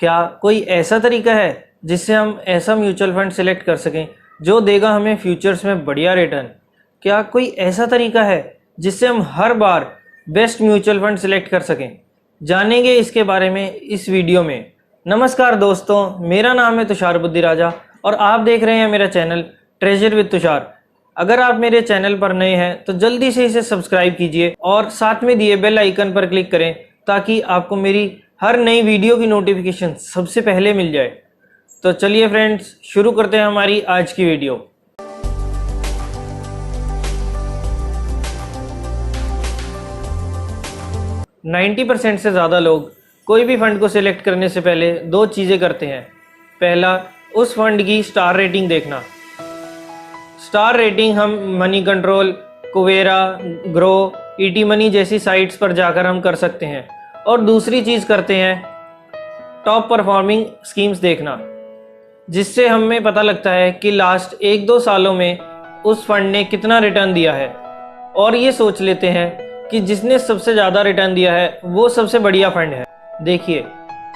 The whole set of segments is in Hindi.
क्या कोई ऐसा तरीका है जिससे हम ऐसा म्यूचुअल फंड सेलेक्ट कर सकें जो देगा हमें फ्यूचर्स में बढ़िया रिटर्न? क्या कोई ऐसा तरीका है जिससे हम हर बार बेस्ट म्यूचुअल फंड सेलेक्ट कर सकें? जानेंगे इसके बारे में इस वीडियो में। नमस्कार दोस्तों, मेरा नाम है तुषार बुद्धिराजा और आप देख रहे हैं मेरा चैनल ट्रेजर विद तुषार। अगर आप मेरे चैनल पर नए हैं तो जल्दी से इसे सब्सक्राइब कीजिए और साथ में दिए बेल आइकन पर क्लिक करें ताकि आपको मेरी हर नई वीडियो की नोटिफिकेशन सबसे पहले मिल जाए। तो चलिए फ्रेंड्स, शुरू करते हैं हमारी आज की वीडियो। नाइन्टी 90% से ज़्यादा लोग कोई भी फंड को सिलेक्ट करने से पहले दो चीज़ें करते हैं। पहला, उस फंड की स्टार रेटिंग देखना। स्टार रेटिंग हम money control, Kuvera, grow, ET money जैसी साइट्स पर जाकर हम कर सकते हैं। और दूसरी चीज़ करते हैं टॉप परफॉर्मिंग स्कीम्स देखना, जिससे हमें पता लगता है कि लास्ट 1-2 सालों में उस फंड ने कितना रिटर्न दिया है और ये सोच लेते हैं कि जिसने सबसे ज़्यादा रिटर्न दिया है वो सबसे बढ़िया फंड है। देखिए,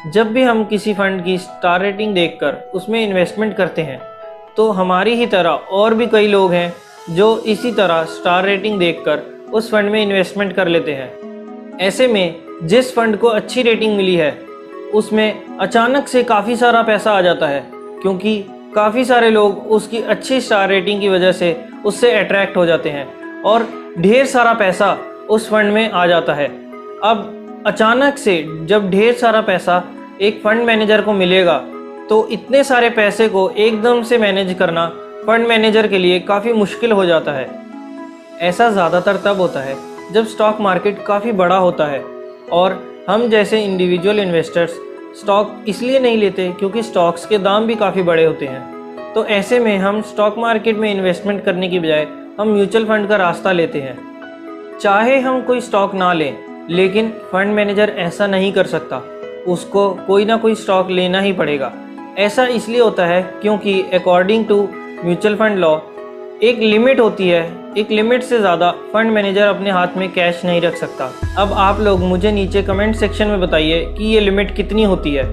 जब भी हम किसी फंड की स्टार रेटिंग देखकर उसमें इन्वेस्टमेंट करते हैं तो हमारी ही तरह और भी कई लोग हैं जो इसी तरह स्टार रेटिंग देखकर उस फंड में इन्वेस्टमेंट कर लेते हैं। ऐसे में जिस फंड को अच्छी रेटिंग मिली है उसमें अचानक से काफ़ी सारा पैसा आ जाता है, क्योंकि काफ़ी सारे लोग उसकी अच्छी स्टार रेटिंग की वजह से उससे अट्रैक्ट हो जाते हैं और ढेर सारा पैसा उस फंड में आ जाता है। अब अचानक से जब ढेर सारा पैसा एक फंड मैनेजर को मिलेगा तो इतने सारे पैसे को एकदम से मैनेज करना फंड मैनेजर के लिए काफ़ी मुश्किल हो जाता है। ऐसा ज़्यादातर तब होता है जब स्टॉक मार्केट काफ़ी बड़ा होता है और हम जैसे इंडिविजुअल इन्वेस्टर्स स्टॉक इसलिए नहीं लेते क्योंकि स्टॉक्स के दाम भी काफ़ी बड़े होते हैं। तो ऐसे में हम स्टॉक मार्केट में इन्वेस्टमेंट करने की बजाय हम म्यूचुअल फंड का रास्ता लेते हैं। चाहे हम कोई स्टॉक ना लें, लेकिन फंड मैनेजर ऐसा नहीं कर सकता, उसको कोई ना कोई स्टॉक लेना ही पड़ेगा। ऐसा इसलिए होता है क्योंकि according to mutual fund law एक लिमिट होती है, एक लिमिट से ज़्यादा फंड मैनेजर अपने हाथ में कैश नहीं रख सकता। अब आप लोग मुझे नीचे कमेंट सेक्शन में बताइए कि ये लिमिट कितनी होती है।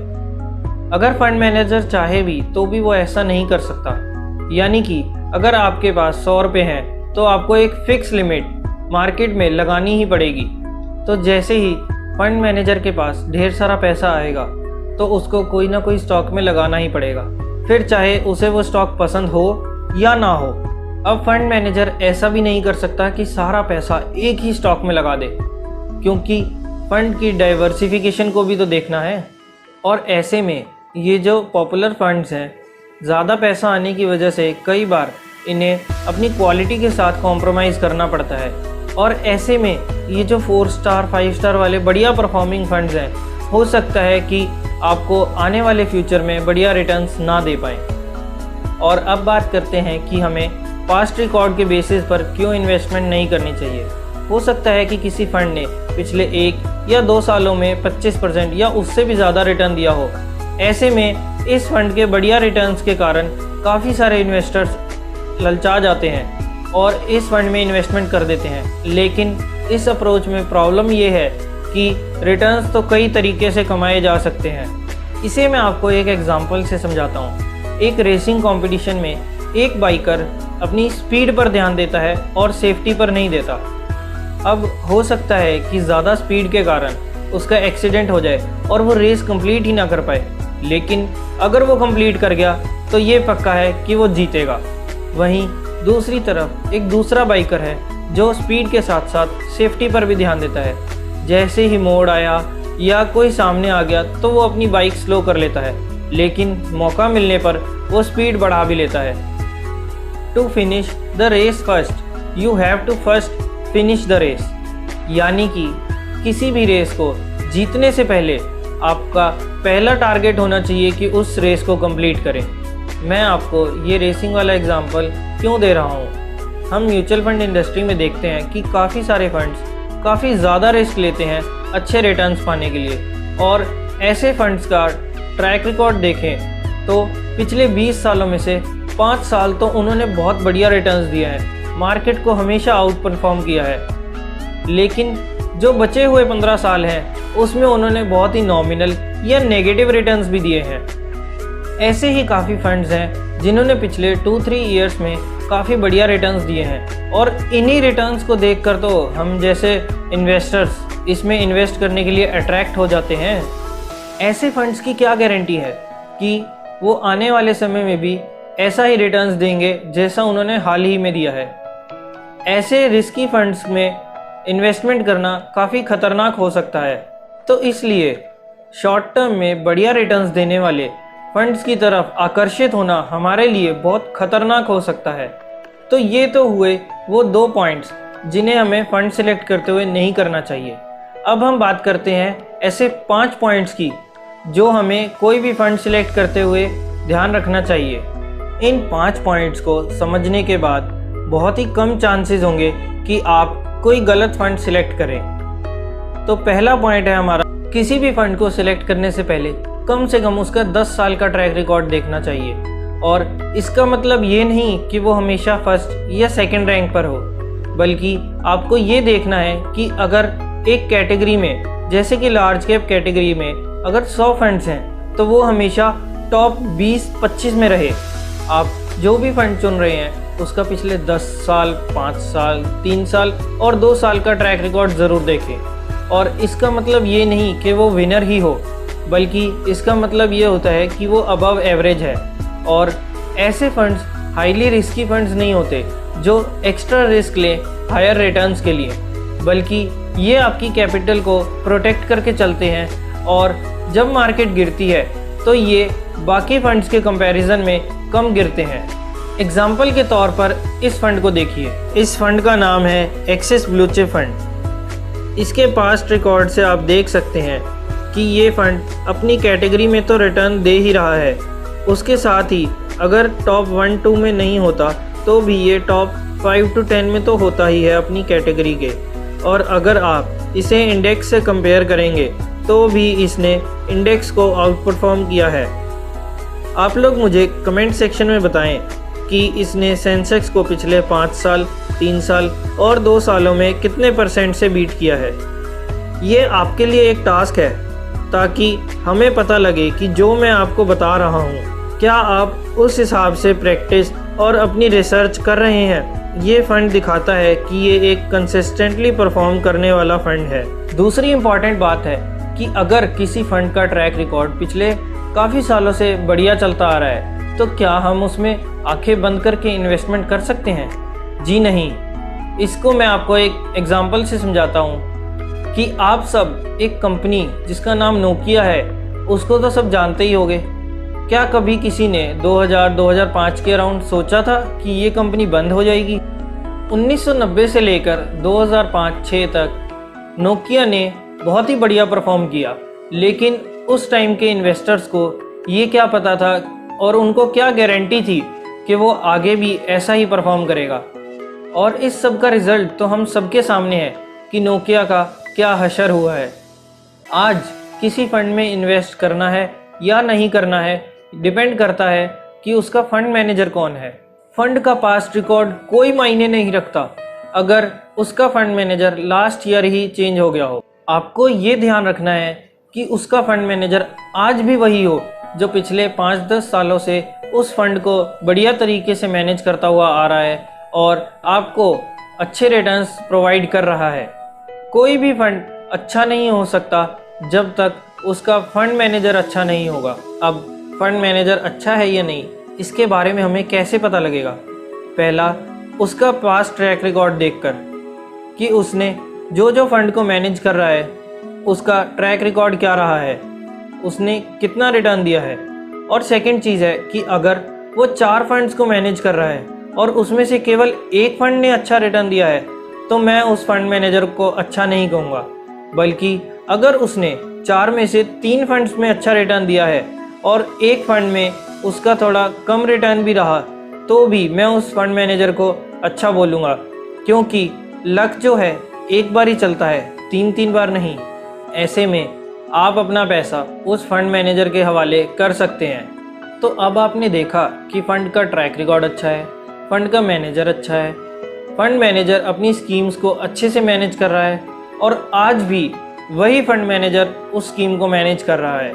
अगर फंड मैनेजर चाहे भी तो भी वो ऐसा नहीं कर सकता। यानी कि अगर आपके पास 100 रुपये हैं तो आपको एक फ़िक्स लिमिट मार्केट में लगानी ही पड़ेगी। तो जैसे ही फंड मैनेजर के पास ढेर सारा पैसा आएगा तो उसको कोई ना कोई स्टॉक में लगाना ही पड़ेगा, फिर चाहे उसे वो स्टॉक पसंद हो या ना हो। अब फंड मैनेजर ऐसा भी नहीं कर सकता कि सारा पैसा एक ही स्टॉक में लगा दे, क्योंकि फंड की डाइवर्सिफिकेशन को भी तो देखना है। और ऐसे में ये जो पॉपुलर फंड्स हैं, ज़्यादा पैसा आने की वजह से कई बार इन्हें अपनी क्वालिटी के साथ कॉम्प्रोमाइज़ करना पड़ता है। और ऐसे में ये जो 4 स्टार 5 स्टार वाले बढ़िया परफॉर्मिंग फंड्स हैं, हो सकता है कि आपको आने वाले फ्यूचर में बढ़िया रिटर्न्स ना दे पाएँ। और अब बात करते हैं कि हमें पास्ट रिकॉर्ड के बेसिस पर क्यों इन्वेस्टमेंट नहीं करनी चाहिए। हो सकता है कि किसी फंड ने पिछले 1 या 2 सालों में 25% या उससे भी ज़्यादा रिटर्न दिया हो। ऐसे में इस फंड के बढ़िया रिटर्न्स के कारण काफ़ी सारे इन्वेस्टर्स ललचा जाते हैं और इस फंड में इन्वेस्टमेंट कर देते हैं। लेकिन इस अप्रोच में प्रॉब्लम ये है कि रिटर्न्स तो कई तरीके से कमाए जा सकते हैं। इसे मैं आपको एक एग्जाम्पल से समझाता हूँ। एक रेसिंग कॉम्पिटिशन में एक बाइकर अपनी स्पीड पर ध्यान देता है और सेफ्टी पर नहीं देता। अब हो सकता है कि ज़्यादा स्पीड के कारण उसका एक्सीडेंट हो जाए और वो रेस कंप्लीट ही ना कर पाए, लेकिन अगर वो कंप्लीट कर गया तो ये पक्का है कि वो जीतेगा। वहीं दूसरी तरफ एक दूसरा बाइकर है जो स्पीड के साथ साथ सेफ्टी पर भी ध्यान देता है। जैसे ही मोड़ आया या कोई सामने आ गया तो वो अपनी बाइक स्लो कर लेता है, लेकिन मौका मिलने पर वो स्पीड बढ़ा भी लेता है। To finish the race first you have to first finish the race. यानी कि किसी भी रेस को जीतने से पहले आपका पहला टारगेट होना चाहिए कि उस रेस को कंप्लीट करें। मैं आपको ये रेसिंग वाला एग्जांपल क्यों दे रहा हूँ? हम म्यूचुअल फंड इंडस्ट्री में देखते हैं कि काफ़ी सारे फंड्स काफ़ी ज़्यादा रिस्क लेते हैं अच्छे रिटर्न्स पाने के लिए। और ऐसे फंड्स का ट्रैक रिकॉर्ड देखें तो पिछले 20 सालों में से 5 साल तो उन्होंने बहुत बढ़िया रिटर्न्स दिए हैं, मार्केट को हमेशा आउट परफॉर्म किया है। लेकिन जो बचे हुए 15 साल हैं उसमें उन्होंने बहुत ही नॉमिनल या नेगेटिव रिटर्न्स भी दिए हैं। ऐसे ही काफ़ी फंड्स हैं जिन्होंने पिछले 2-3 ईयर्स में काफ़ी बढ़िया रिटर्न्स दिए हैं, और इन्हीं रिटर्न्स को देखकर तो हम जैसे इन्वेस्टर्स इसमें इन्वेस्ट करने के लिए अट्रैक्ट हो जाते हैं। ऐसे फंड्स की क्या गारंटी है कि वो आने वाले समय में भी ऐसा ही रिटर्न्स देंगे जैसा उन्होंने हाल ही में दिया है। ऐसे रिस्की फंड्स में इन्वेस्टमेंट करना काफ़ी खतरनाक हो सकता है, तो इसलिए शॉर्ट टर्म में बढ़िया रिटर्न्स देने वाले फंड्स की तरफ आकर्षित होना हमारे लिए बहुत खतरनाक हो सकता है। तो ये तो हुए वो 2 पॉइंट्स जिन्हें हमें फंड सिलेक्ट करते हुए नहीं करना चाहिए। अब हम बात करते हैं ऐसे 5 पॉइंट्स की जो हमें कोई भी फंड सिलेक्ट करते हुए ध्यान रखना चाहिए। इन 5 पॉइंट्स को समझने के बाद बहुत ही कम चांसेस होंगे कि आप कोई गलत फंड सिलेक्ट करें। तो पहला पॉइंट है हमारा, किसी भी फंड को सिलेक्ट करने से पहले कम से कम उसका 10 साल का ट्रैक रिकॉर्ड देखना चाहिए। और इसका मतलब ये नहीं कि वो हमेशा फर्स्ट या सेकंड रैंक पर हो, बल्कि आपको ये देखना है कि अगर एक कैटेगरी में, जैसे कि लार्ज कैप कैटेगरी में अगर 100 फंड्स हैं तो वो हमेशा टॉप 20-25 में रहे। आप जो भी फंड चुन रहे हैं उसका पिछले 10 साल, 5 साल, 3 साल और 2 साल का ट्रैक रिकॉर्ड ज़रूर देखें। और इसका मतलब ये नहीं कि वो विनर ही हो, बल्कि इसका मतलब ये होता है कि वो अबव एवरेज है। और ऐसे फंड्स हाईली रिस्की फंड्स नहीं होते जो एक्स्ट्रा रिस्क लें हायर रिटर्न्स के लिए, बल्कि ये आपकी कैपिटल को प्रोटेक्ट करके चलते हैं। और जब मार्केट गिरती है तो ये बाकी फंड्स के कंपैरिजन में कम गिरते हैं। एग्जाम्पल के तौर पर इस फंड को देखिए। इस फंड का नाम है एक्सिस ब्लू चिप फंड। इसके पास्ट रिकॉर्ड से आप देख सकते हैं कि ये फंड अपनी कैटेगरी में तो रिटर्न दे ही रहा है, उसके साथ ही अगर टॉप 1-2 में नहीं होता तो भी ये टॉप 5-10 में तो होता ही है अपनी कैटेगरी के। और अगर आप इसे इंडेक्स से कंपेयर करेंगे तो भी इसने इंडेक्स को आउट परफॉर्म किया है। आप लोग मुझे कमेंट सेक्शन में बताएं कि इसने सेंसेक्स को पिछले 5 साल, 3 साल और 2 सालों में कितने % से बीट किया है। ये आपके लिए एक टास्क है ताकि हमें पता लगे कि जो मैं आपको बता रहा हूँ क्या आप उस हिसाब से प्रैक्टिस और अपनी रिसर्च कर रहे हैं। ये फंड दिखाता है कि ये एक कंसिस्टेंटली परफॉर्म करने वाला फंड है। दूसरी इम्पॉर्टेंट बात है कि अगर किसी फंड का ट्रैक रिकॉर्ड पिछले काफ़ी सालों से बढ़िया चलता आ रहा है तो क्या हम उसमें आंखें बंद करके इन्वेस्टमेंट कर सकते हैं? जी नहीं। इसको मैं आपको एक एग्जांपल से समझाता हूँ कि आप सब एक कंपनी जिसका नाम नोकिया है उसको तो सब जानते ही होंगे। क्या कभी किसी ने 2000-2005 के अराउंड सोचा था कि ये कंपनी बंद हो जाएगी? 1990 से लेकर 2005-6 तक नोकिया ने बहुत ही बढ़िया परफॉर्म किया, लेकिन उस टाइम के इन्वेस्टर्स को ये क्या पता था और उनको क्या गारंटी थी कि वो आगे भी ऐसा ही परफॉर्म करेगा। और इस सब का रिज़ल्ट तो हम सबके सामने है कि नोकिया का क्या हशर हुआ है। आज किसी फंड में इन्वेस्ट करना है या नहीं करना है डिपेंड करता है कि उसका फंड मैनेजर कौन है। फंड का पास्ट रिकॉर्ड कोई मायने नहीं रखता अगर उसका फंड मैनेजर लास्ट ईयर ही चेंज हो गया हो। आपको ये ध्यान रखना है कि उसका फंड मैनेजर आज भी वही हो जो पिछले 5-10 सालों से उस फंड को बढ़िया तरीके से मैनेज करता हुआ आ रहा है और आपको अच्छे रिटर्न्स प्रोवाइड कर रहा है। कोई भी फंड अच्छा नहीं हो सकता जब तक उसका फंड मैनेजर अच्छा नहीं होगा। अब फंड मैनेजर अच्छा है या नहीं, इसके बारे में हमें कैसे पता लगेगा? पहला, उसका पास्ट ट्रैक रिकॉर्ड देखकर कि उसने जो फंड को मैनेज कर रहा है उसका ट्रैक रिकॉर्ड क्या रहा है, उसने कितना रिटर्न दिया है। और सेकंड चीज़ है कि अगर वो 4 फंड्स को मैनेज कर रहा है और उसमें से केवल एक फंड ने अच्छा रिटर्न दिया है तो मैं उस फंड मैनेजर को अच्छा नहीं कहूँगा, बल्कि अगर उसने 4 में से 3 फंड्स में अच्छा रिटर्न दिया है और एक फंड में उसका थोड़ा कम रिटर्न भी रहा तो भी मैं उस फंड मैनेजर को अच्छा बोलूँगा, क्योंकि लक जो है एक बार ही चलता है, 3 बार नहीं। ऐसे में आप अपना पैसा उस फंड मैनेजर के हवाले कर सकते हैं। तो अब आपने देखा कि फ़ंड का ट्रैक रिकॉर्ड अच्छा है, फ़ंड का मैनेजर अच्छा है, फ़ंड मैनेजर अपनी स्कीम्स को अच्छे से मैनेज कर रहा है और आज भी वही फ़ंड मैनेजर उस स्कीम को मैनेज कर रहा है।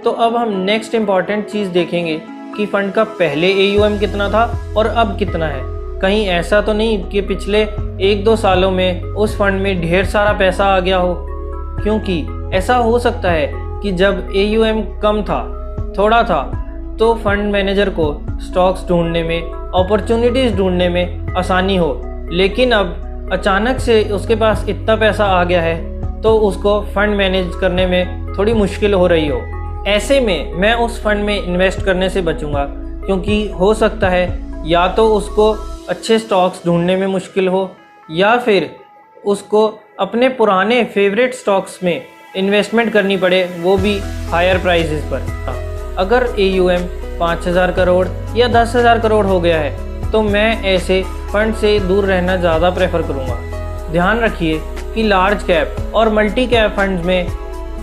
तो अब हम नेक्स्ट इम्पॉर्टेंट चीज़ देखेंगे कि फ़ंड का पहले AUM कितना था और अब कितना है। कहीं ऐसा तो नहीं कि पिछले 1-2 सालों में उस फंड में ढेर सारा पैसा आ गया हो, क्योंकि ऐसा हो सकता है कि जब AUM कम था, थोड़ा था, तो फंड मैनेजर को स्टॉक्स ढूंढने में, अपॉर्चुनिटीज़ ढूंढने में आसानी हो, लेकिन अब अचानक से उसके पास इतना पैसा आ गया है तो उसको फंड मैनेज करने में थोड़ी मुश्किल हो रही हो। ऐसे में मैं उस फंड में इन्वेस्ट करने से बचूंगा, क्योंकि हो सकता है या तो उसको अच्छे स्टॉक्स ढूंढने में मुश्किल हो या फिर उसको अपने पुराने फेवरेट स्टॉक्स में इन्वेस्टमेंट करनी पड़े, वो भी हायर प्राइसेस पर। अगर AUM 5,000 करोड़ या 10,000 करोड़ हो गया है तो मैं ऐसे फंड से दूर रहना ज़्यादा प्रेफर करूँगा। ध्यान रखिए कि लार्ज कैप और मल्टी कैप फंड्स में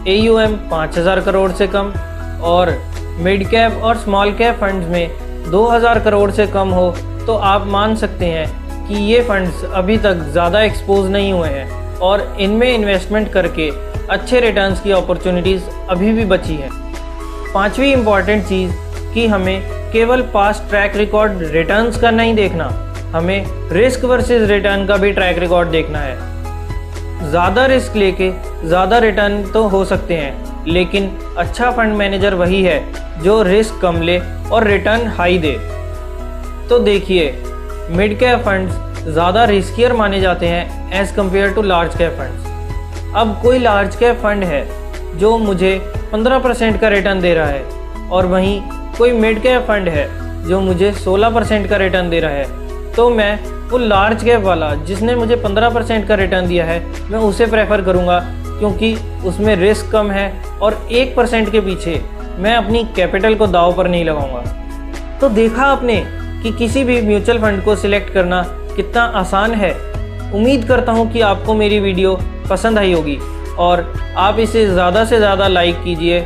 AUM 5,000 करोड़ से कम और मिड कैप और स्मॉल कैप फंड्स में 2,000 करोड़ से कम हो तो आप मान सकते हैं कि ये फंड्स अभी तक ज़्यादा एक्सपोज नहीं हुए हैं और इनमें इन्वेस्टमेंट करके अच्छे रिटर्न्स की अपॉर्चुनिटीज़ अभी भी बची हैं। पांचवी इम्पॉर्टेंट चीज़ कि हमें केवल पास्ट ट्रैक रिकॉर्ड रिटर्न्स का नहीं देखना, हमें रिस्क वर्सेस रिटर्न का भी ट्रैक रिकॉर्ड देखना है। ज़्यादा रिस्क लेके ज़्यादा रिटर्न तो हो सकते हैं, लेकिन अच्छा फंड मैनेजर वही है जो रिस्क कम ले और रिटर्न हाई दे। तो देखिए, मिड कैप फंड्स ज़्यादा रिस्कियर माने जाते हैं as compared to large cap funds. अब कोई लार्ज कैप फंड है जो मुझे 15% का रिटर्न दे रहा है और वहीं कोई मिड कैप फंड है जो मुझे 16% का रिटर्न दे रहा है, तो मैं वो लार्ज कैप वाला जिसने मुझे 15% का रिटर्न दिया है मैं उसे प्रेफर करूँगा, क्योंकि उसमें रिस्क कम है और 1% के पीछे मैं अपनी कैपिटल को दांव पर नहीं लगाऊंगा। तो देखा आपने कि किसी भी म्यूचुअल फंड को सिलेक्ट करना कितना आसान है। उम्मीद करता हूँ कि आपको मेरी वीडियो पसंद आई होगी और आप इसे ज़्यादा से ज़्यादा लाइक कीजिए,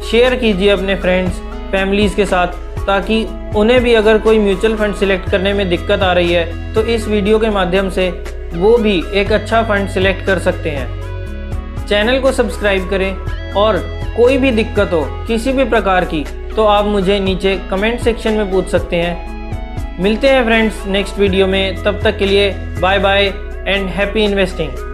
शेयर कीजिए अपने फ्रेंड्स फैमिलीज़ के साथ, ताकि उन्हें भी अगर कोई म्यूचुअल फंड सिलेक्ट करने में दिक्कत आ रही है तो इस वीडियो के माध्यम से वो भी एक अच्छा फंड सिलेक्ट कर सकते हैं। चैनल को सब्सक्राइब करें और कोई भी दिक्कत हो किसी भी प्रकार की तो आप मुझे नीचे कमेंट सेक्शन में पूछ सकते हैं। मिलते हैं फ्रेंड्स नेक्स्ट वीडियो में, तब तक के लिए bye bye and happy investing.